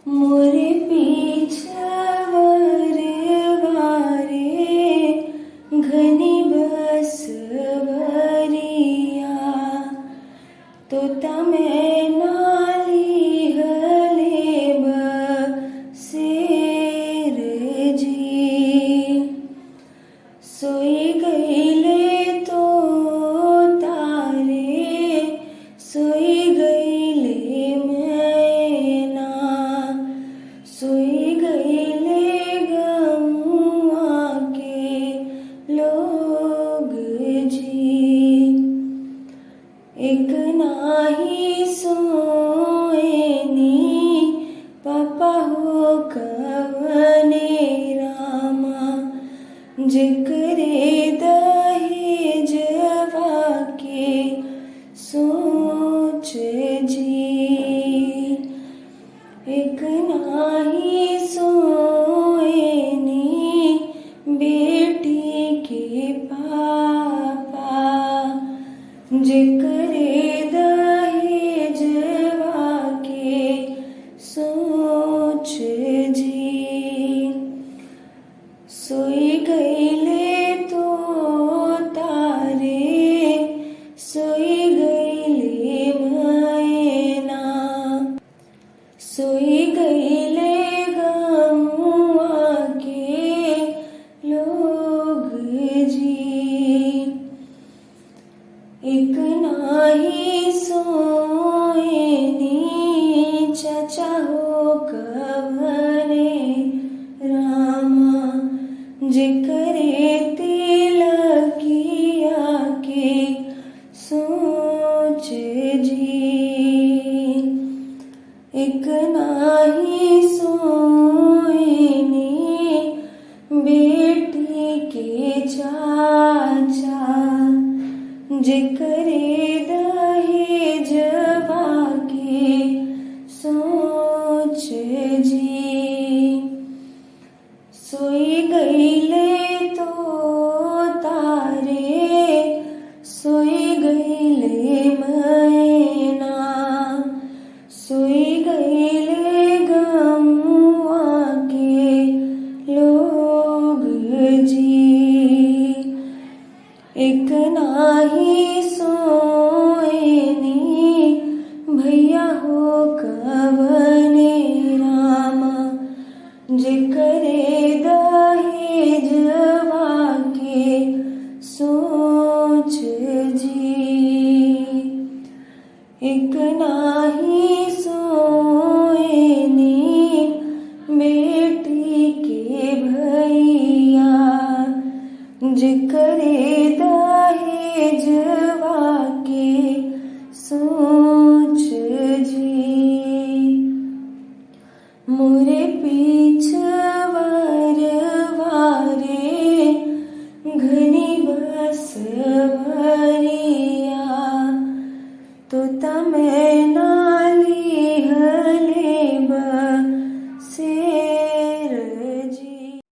मोरे पीछावर वारे घनी बस भरिया तो तमे नाली हले बसेरजी सोई गईले तो तारे सोई गईले मैना सोई गईले गमुआ के लोग जी एक नाही सोएनी पापा हो कवने रामा जिकरे दहेजवा के सोच जी एक नाही सोएनी बेटी के पापा जिकरे दहेजवा के सोच जी सोई गईले तो तारे सोई गईले मैना सोई गईले गमुआ के लोग जी एक नाही सोएनी चाचा हो कवने रामा जिकरे तिलकिया के सोच जी एक नाही सोएनी बेटी के चाचा जिकरे दहेजवा के सोच जी सोई गईले तो तारे सोई गईले मैना सोई गईले गमुआ के लोग जी एक नाही सोएनी भैया हो कवने रामा जिकरे दहेजवा के सोच जी एक नाही सोएनी बेटी के भैया जिकरे दहेजवा के सोच जी मोरे पीछवार वारे घनी बस